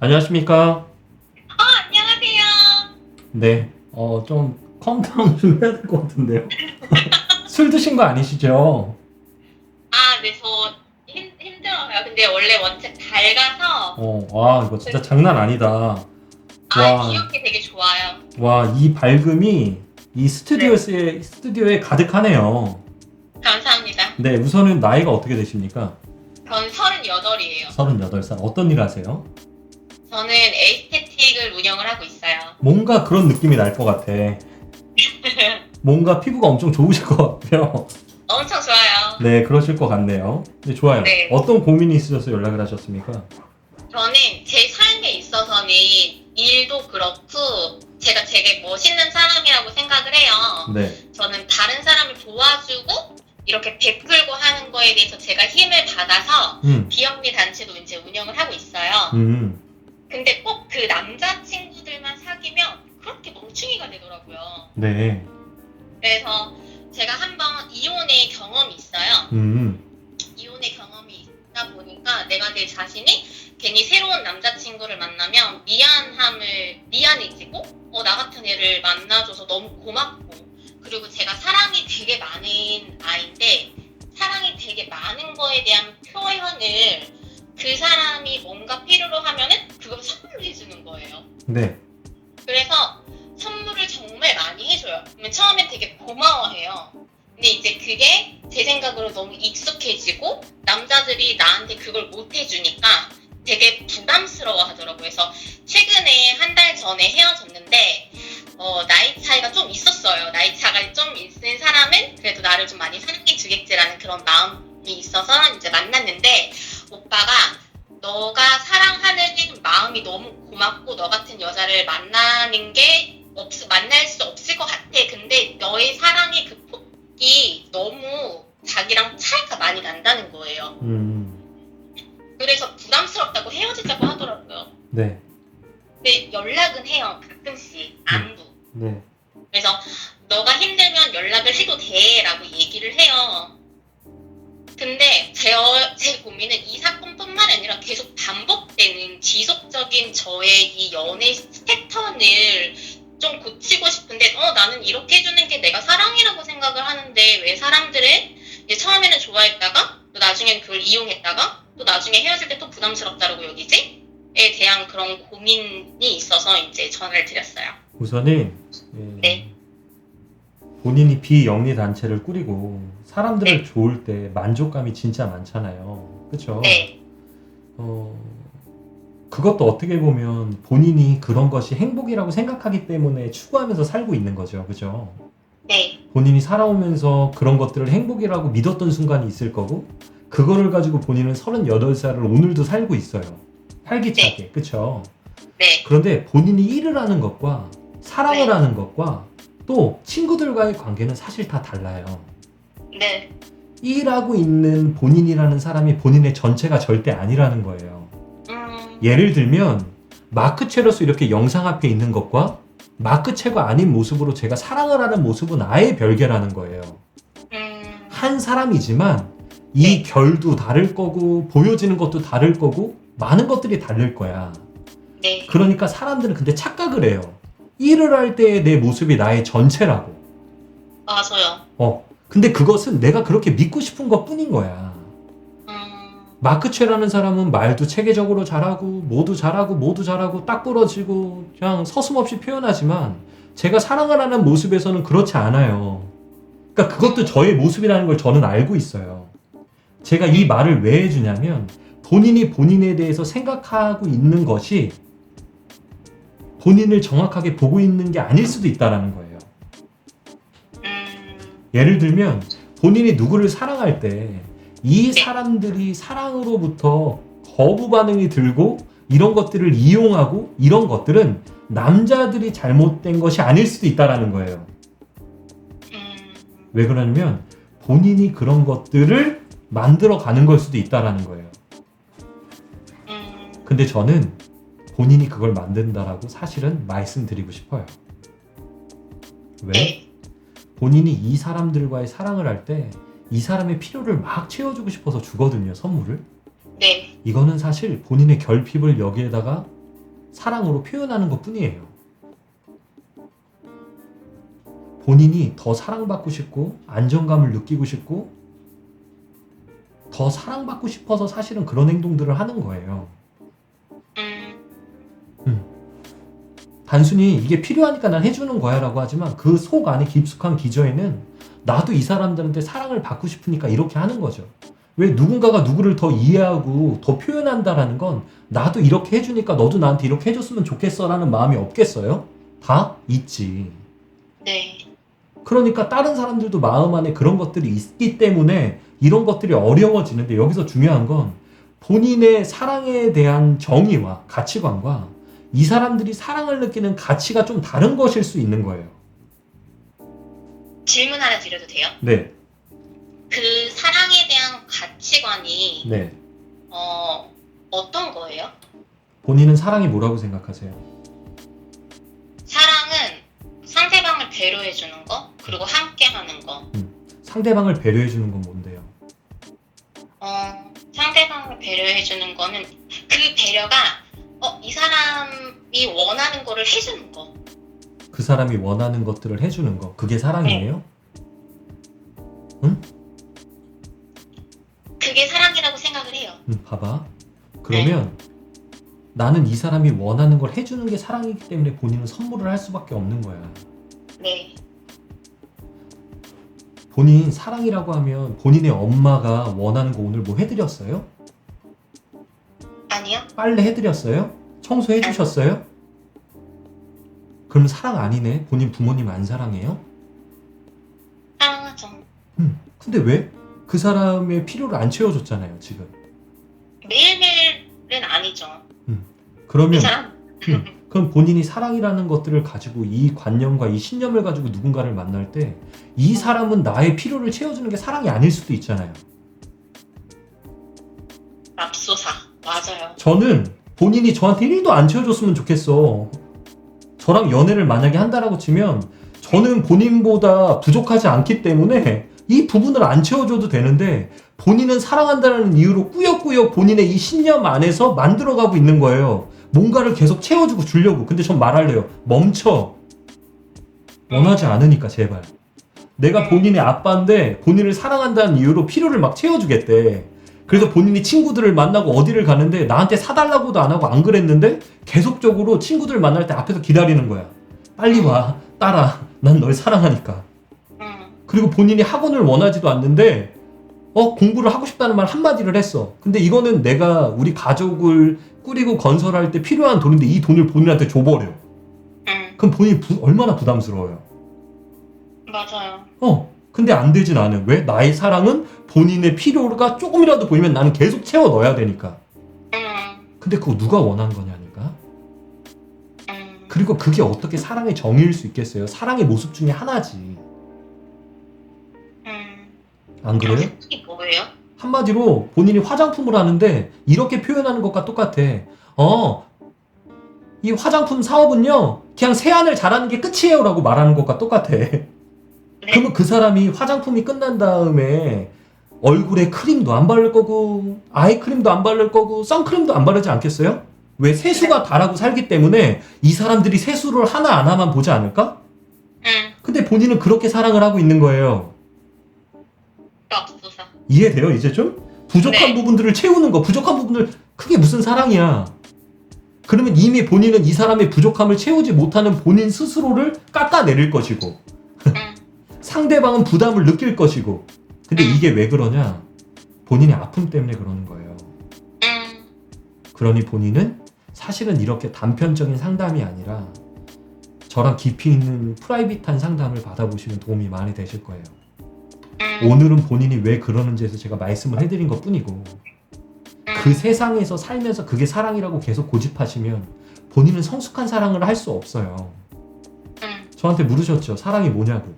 안녕하십니까? 안녕하세요. 네, 좀 컴다운 좀 해야 될 것 같은데요. 술 드신 거 아니시죠? 네, 저 힘들어요. 근데 원래 원체 밝아서, 와, 이거 진짜 장난 아니다. 와, 이렇게 되게 좋아요. 와, 이 밝음이 이 네, 스튜디오에 가득하네요. 감사합니다. 네, 우선은 나이가 어떻게 되십니까? 전 38이에요. 38살. 어떤 일 하세요? 저는 에스테틱을 운영을 하고 있어요. 뭔가 그런 느낌이 날 것 같아. 뭔가 피부가 엄청 좋으실 것 같아요. 엄청 좋아요. 네, 그러실 것 같네요. 네, 좋아요. 네. 어떤 고민이 있으셔서 연락을 하셨습니까? 저는 제 삶에 있어서는 일도 그렇고, 제가 되게 멋있는 사람이라고 생각을 해요. 네. 저는 다른 사람을 도와주고, 이렇게 베풀고 하는 거에 대해서 제가 힘을 받아서 비영리 단체도 이제 운영을 하고 있어요. 근데 꼭 그 남자친구들만 사귀면 그렇게 멍충이가 되더라고요. 네. 그래서 제가 한번 이혼의 경험이 있어요. 이혼의 경험이 있다 보니까 내가 내 자신이 괜히 새로운 남자친구를 만나면 미안해지고, 나 같은 애를 만나줘서 너무 고맙고, 그리고 제가 사랑이 되게 많은 아이인데, 사랑이 되게 많은 거에 대한 표현을 그 사람이 뭔가 필요로 하면은 그걸 선물로 해주는 거예요. 네. 그래서 선물을 정말 많이 해줘요. 그러면 처음엔 되게 고마워해요. 근데 이제 그게 제 생각으로 너무 익숙해지고 남자들이 나한테 그걸 못 해주니까 되게 부담스러워 하더라고요. 그래서 최근에 한 달 전에 헤어졌는데 나이 차이가 좀 있었어요. 나이 차가 좀 있는 사람은 그래도 나를 좀 많이 사랑해 주겠지라는 그런 마음이 있어서 이제 만났는데, 오빠가 너가 사랑하는 마음이 너무 고맙고 너 같은 여자를 만나는 게 만날 수 없을 것 같아. 근데 너의 사랑의 그 폭이 너무 자기랑 차이가 많이 난다는 거예요. 그래서 부담스럽다고 헤어지자고 하더라고요. 네. 근데 연락은 해요. 가끔씩 안부. 네. 그래서 너가 힘들면 연락을 해도 돼 라고 얘기를 해요. 근데 제 고민은 이 사건뿐만 아니라 계속 반복되는 지속적인 저의 이 연애 패턴을 좀 고치고 싶은데, 나는 이렇게 해주는 게 내가 사랑이라고 생각을 하는데 왜 사람들은 이제 처음에는 좋아했다가 또 나중엔 그걸 이용했다가 또 나중에 헤어질 때 또 부담스럽다고 여기지? 에 대한 그런 고민이 있어서 이제 전화를 드렸어요. 우선은 네. 본인이 비영리 단체를 꾸리고 사람들을 네. 좋을 때 만족감이 진짜 많잖아요. 그렇죠? 네. 그것도 어떻게 보면 본인이 그런 것이 행복이라고 생각하기 때문에 추구하면서 살고 있는 거죠. 그죠? 네. 본인이 살아오면서 그런 것들을 행복이라고 믿었던 순간이 있을 거고, 그거를 가지고 본인은 38살을 오늘도 살고 있어요. 활기차게. 네. 그쵸? 네. 그런데 본인이 일을 하는 것과 사랑을 네. 하는 것과 또 친구들과의 관계는 사실 다 달라요. 네. 일하고 있는 본인이라는 사람이 본인의 전체가 절대 아니라는 거예요. 예를 들면 마크체로서 이렇게 영상 앞에 있는 것과 마크체가 아닌 모습으로 제가 사랑을 하는 모습은 아예 별개라는 거예요. 한 사람이지만 이 결도 다를 거고 보여지는 것도 다를 거고 많은 것들이 다를 거야. 네. 그러니까 사람들은 근데 착각을 해요. 일을 할 때의 내 모습이 나의 전체라고. 맞아요. 근데 그것은 내가 그렇게 믿고 싶은 것 뿐인 거야. 마크체라는 사람은 말도 체계적으로 잘하고 모두 잘하고 딱 부러지고 그냥 서슴없이 표현하지만 제가 사랑을 하는 모습에서는 그렇지 않아요. 그러니까 그것도 저의 모습이라는 걸 저는 알고 있어요. 제가 이 말을 왜 해주냐면 본인이 본인에 대해서 생각하고 있는 것이 본인을 정확하게 보고 있는 게 아닐 수도 있다는 거예요. 예를 들면 본인이 누구를 사랑할 때 이 사람들이 사랑으로부터 거부 반응이 들고 이런 것들을 이용하고 이런 것들은 남자들이 잘못된 것이 아닐 수도 있다는 거예요. 왜 그러냐면 본인이 그런 것들을 만들어 가는 걸 수도 있다는 거예요. 근데 저는 본인이 그걸 만든다라고 사실은 말씀드리고 싶어요. 왜? 본인이 이 사람들과의 사랑을 할 때 이 사람의 필요를 막 채워주고 싶어서 주거든요, 선물을. 네. 이거는 사실 본인의 결핍을 여기에다가 사랑으로 표현하는 것 뿐이에요. 본인이 더 사랑받고 싶고 안정감을 느끼고 싶고 더 사랑받고 싶어서 사실은 그런 행동들을 하는 거예요. 단순히 이게 필요하니까 난 해주는 거야 라고 하지만 그 속 안에 깊숙한 기저에는 나도 이 사람들한테 사랑을 받고 싶으니까 이렇게 하는 거죠. 왜 누군가가 누구를 더 이해하고 더 표현한다라는 건 나도 이렇게 해주니까 너도 나한테 이렇게 해줬으면 좋겠어 라는 마음이 없겠어요? 다 있지. 네. 그러니까 다른 사람들도 마음 안에 그런 것들이 있기 때문에 이런 것들이 어려워지는데 여기서 중요한 건 본인의 사랑에 대한 정의와 가치관과 이 사람들이 사랑을 느끼는 가치가 좀 다른 것일 수 있는 거예요. 질문 하나 드려도 돼요? 네. 그 사랑에 대한 가치관이 네. 어떤 거예요? 본인은 사랑이 뭐라고 생각하세요? 사랑은 상대방을 배려해주는 거, 그리고 함께하는 거. 상대방을 배려해주는 건 뭔데요? 상대방을 배려해주는 거는 그 배려가 이 사람이 원하는 거를 해주는 거. 그 사람이 원하는 것들을 해주는 거. 그게 사랑이에요? 응? 그게 사랑이라고 생각을 해요. 봐봐. 그러면 나는 이 사람이 원하는 걸 해주는 게 사랑이기 때문에 본인은 선물을 할 수밖에 없는 거야. 네. 본인 사랑이라고 하면 본인의 엄마가 원하는 거 오늘 뭐 해드렸어요? 아니요? 빨래 해드렸어요? 청소해 주셨어요? 그럼 사랑 아니네? 본인 부모님 안 사랑해요? 사랑하죠. 근데 왜? 그 사람의 필요를 안 채워줬잖아요, 지금. 매일매일은 아니죠. 그러면 이 사람? 그럼 본인이 사랑이라는 것들을 가지고 이 관념과 이 신념을 가지고 누군가를 만날 때 이 사람은 나의 필요를 채워주는 게 사랑이 아닐 수도 있잖아요. 맙소사. 맞아요. 저는 본인이 저한테 1도 안 채워줬으면 좋겠어. 저랑 연애를 만약에 한다라고 치면 저는 본인보다 부족하지 않기 때문에 이 부분을 안 채워줘도 되는데 본인은 사랑한다는 이유로 꾸역꾸역 본인의 이 신념 안에서 만들어가고 있는 거예요. 뭔가를 계속 채워주고 주려고. 근데 전 말할래요. 멈춰. 원하지 않으니까 제발. 내가 본인의 아빠인데 본인을 사랑한다는 이유로 필요를 막 채워주겠대. 그래서 본인이 친구들을 만나고 어디를 가는데 나한테 사달라고도 안 하고 안 그랬는데 계속적으로 친구들 만날 때 앞에서 기다리는 거야. 빨리 와. 따라. 난 널 사랑하니까. 그리고 본인이 학원을 원하지도 않는데 공부를 하고 싶다는 말 한마디를 했어. 근데 이거는 내가 우리 가족을 꾸리고 건설할 때 필요한 돈인데 이 돈을 본인한테 줘버려. 그럼 본인이 얼마나 부담스러워요. 맞아요. 근데 안 되진 않아요. 왜? 나의 사랑은 본인의 필요가 조금이라도 보이면 나는 계속 채워 넣어야 되니까. 근데 그거 누가 원한 거냐니까. 그리고 그게 어떻게 사랑의 정의일 수 있겠어요? 사랑의 모습 중에 하나지. 안 그래요? 이게 뭐예요? 한마디로 본인이 화장품을 하는데 이렇게 표현하는 것과 똑같아. 이 화장품 사업은요, 그냥 세안을 잘하는 게 끝이에요 라고 말하는 것과 똑같아. 그러면 그 사람이 화장품이 끝난 다음에 얼굴에 크림도 안 바를 거고 아이크림도 안 바를 거고 선크림도 안 바르지 않겠어요? 왜? 세수가 다라고 살기 때문에 이 사람들이 세수를 하나하나만 보지 않을까? 근데 본인은 그렇게 사랑을 하고 있는 거예요. 맙소사. 이해돼요 이제 좀? 부족한 네. 부분들을 채우는 거. 부족한 부분들 그게 무슨 사랑이야. 그러면 이미 본인은 이 사람의 부족함을 채우지 못하는 본인 스스로를 깎아내릴 것이고 상대방은 부담을 느낄 것이고. 근데 이게 왜 그러냐? 본인의 아픔 때문에 그러는 거예요. 그러니 본인은 사실은 이렇게 단편적인 상담이 아니라 저랑 깊이 있는 프라이빗한 상담을 받아보시면 도움이 많이 되실 거예요. 오늘은 본인이 왜 그러는지에서 제가 말씀을 해드린 것 뿐이고 그 세상에서 살면서 그게 사랑이라고 계속 고집하시면 본인은 성숙한 사랑을 할 수 없어요. 저한테 물으셨죠? 사랑이 뭐냐고.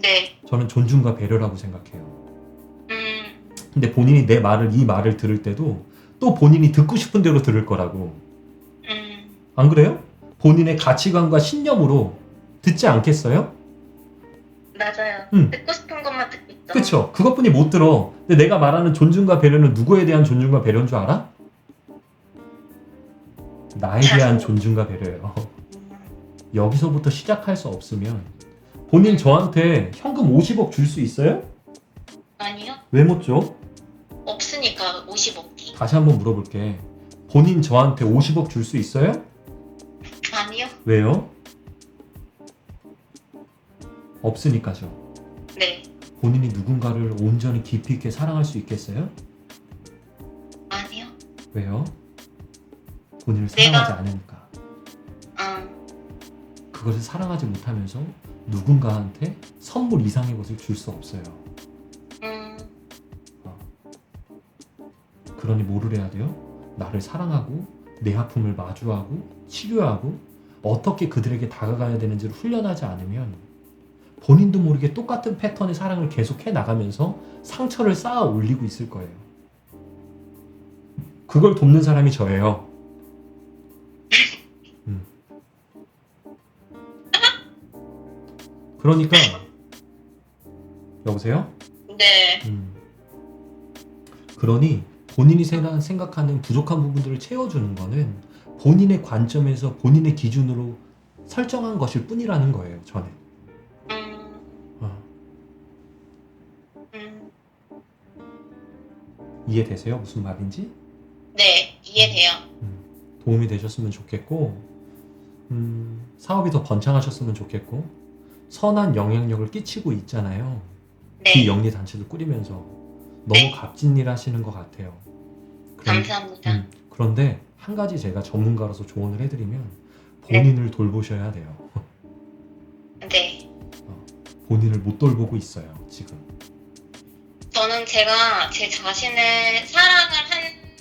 네. 저는 존중과 배려라고 생각해요. 근데 본인이 이 말을 들을 때도 또 본인이 듣고 싶은 대로 들을 거라고. 안 그래요? 본인의 가치관과 신념으로 듣지 않겠어요? 맞아요. 듣고 싶은 것만 듣고 있죠. 그쵸? 그것뿐이 못 들어. 근데 내가 말하는 존중과 배려는 누구에 대한 존중과 배려인 줄 알아? 나에 대한 존중과 배려예요. 여기서부터 시작할 수 없으면 본인 저한테 현금 50억 줄 수 있어요? 아니요. 왜 못 줘? 없으니까 50억이. 다시 한번 물어볼게. 본인 저한테 50억 줄 수 있어요? 아니요. 왜요? 없으니까죠. 네. 본인이 누군가를 온전히 깊이 있게 사랑할 수 있겠어요? 아니요. 왜요? 본인을 내가- 사랑하지 않으니까. 아, 그것을 사랑하지 못하면서 누군가한테 선물 이상의 것을 줄 수 없어요. 그러니 뭐를 해야 돼요? 나를 사랑하고 내 아픔을 마주하고 치료하고 어떻게 그들에게 다가가야 되는지를 훈련하지 않으면 본인도 모르게 똑같은 패턴의 사랑을 계속해 나가면서 상처를 쌓아 올리고 있을 거예요. 그걸 돕는 사람이 저예요. 그러니까 여보세요? 네. 그러니 본인이 생각하는 부족한 부분들을 채워주는 거는 본인의 관점에서 본인의 기준으로 설정한 것일 뿐이라는 거예요. 저는. 이해되세요? 무슨 말인지? 네, 이해돼요. 도움이 되셨으면 좋겠고 사업이 더 번창하셨으면 좋겠고 선한 영향력을 끼치고 있잖아요. 네. 비영리 단체를 꾸리면서 너무 네. 값진 일 하시는 것 같아요. 감사합니다. 그런데 한 가지 제가 전문가로서 조언을 해드리면 본인을 돌보셔야 돼요. 네. 본인을 못 돌보고 있어요, 지금. 저는 제가 제 자신을 사랑을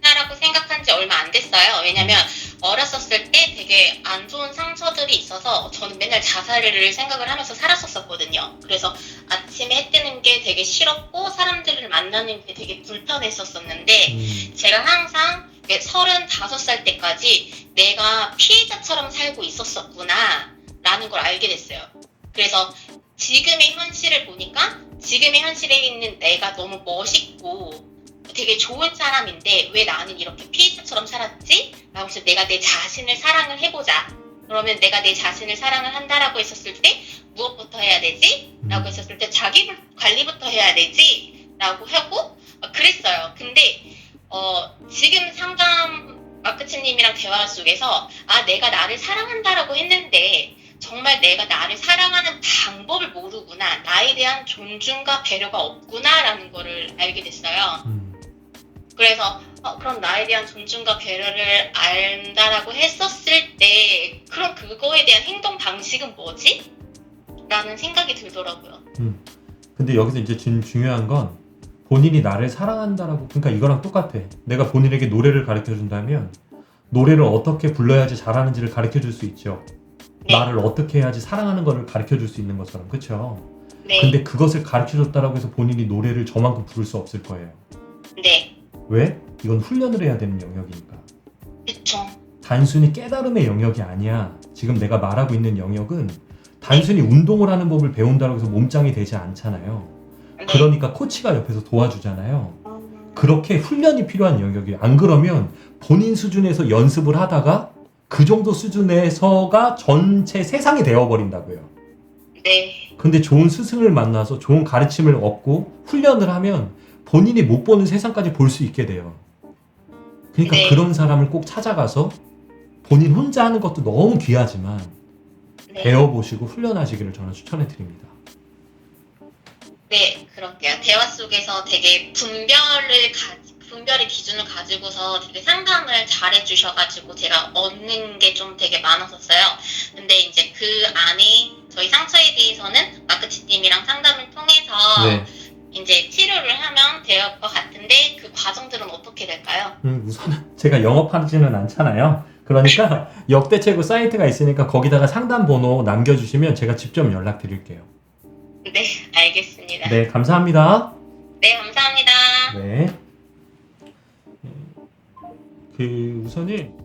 한다라고 생각한 지 얼마 안 됐어요. 왜냐면 어렸었을 때 되게 안 좋은 상처들이 있어서 저는 맨날 자살을 생각을 하면서 살았었거든요. 그래서 아침에 해 뜨는 게 되게 싫었고 사람들을 만나는 게 되게 불편했었는데 제가 항상 35살 때까지 내가 피해자처럼 살고 있었었구나 라는 걸 알게 됐어요. 그래서 지금의 현실을 보니까 지금의 현실에 있는 내가 너무 멋있고 되게 좋은 사람인데 왜 나는 이렇게 피해자처럼 살았지? 라고 해서 내가 내 자신을 사랑을 해보자. 그러면 내가 내 자신을 사랑을 한다라고 했었을 때 무엇부터 해야 되지? 라고 했었을 때 자기 관리부터 해야 되지? 라고 하고 그랬어요. 근데 지금 상담 마크치님이랑 대화 속에서 내가 나를 사랑한다라고 했는데 정말 내가 나를 사랑하는 방법을 모르구나. 나에 대한 존중과 배려가 없구나라는 거를 알게 됐어요. 그래서 그럼 나에 대한 존중과 배려를 안다라고 했었을 때 그럼 그거에 대한 행동 방식은 뭐지? 라는 생각이 들더라고요. 근데 여기서 이제 중요한 건 본인이 나를 사랑한다라고, 그러니까 이거랑 똑같아. 내가 본인에게 노래를 가르쳐준다면 노래를 어떻게 불러야지 잘하는지를 가르쳐줄 수 있죠. 네. 말을 어떻게 해야지 사랑하는 거를 가르쳐줄 수 있는 것처럼. 그렇죠? 네. 근데 그것을 가르쳐줬다라고 해서 본인이 노래를 저만큼 부를 수 없을 거예요. 네. 왜? 이건 훈련을 해야 되는 영역이니까. 그쵸. 단순히 깨달음의 영역이 아니야. 지금 내가 말하고 있는 영역은 단순히 운동을 하는 법을 배운다고 해서 몸짱이 되지 않잖아요. 네. 그러니까 코치가 옆에서 도와주잖아요. 그렇게 훈련이 필요한 영역이에요. 안 그러면 본인 수준에서 연습을 하다가 그 정도 수준에서가 전체 세상이 되어버린다고요. 네. 근데 좋은 스승을 만나서 좋은 가르침을 얻고 훈련을 하면 본인이 못 보는 세상까지 볼 수 있게 돼요. 그러니까 네. 그런 사람을 꼭 찾아가서 본인 혼자 하는 것도 너무 귀하지만 네. 배워보시고 훈련하시기를 저는 추천해 드립니다. 네, 그럴게요. 대화 속에서 되게 분별의 기준을 가지고서 되게 상담을 잘 해주셔가지고 제가 얻는 게 좀 되게 많았었어요. 근데 이제 그 안에 저희 상처에 대해서는 마크치님이랑 상담을 통해서 이제 치료를 하면 될 것 같은데 그 과정들은 어떻게 될까요? 우선은 제가 영업하지는 않잖아요. 그러니까 역대 최고 사이트가 있으니까 거기다가 상담 번호 남겨주시면 제가 직접 연락드릴게요. 네, 알겠습니다. 네, 감사합니다. 네, 감사합니다. 네. 우선은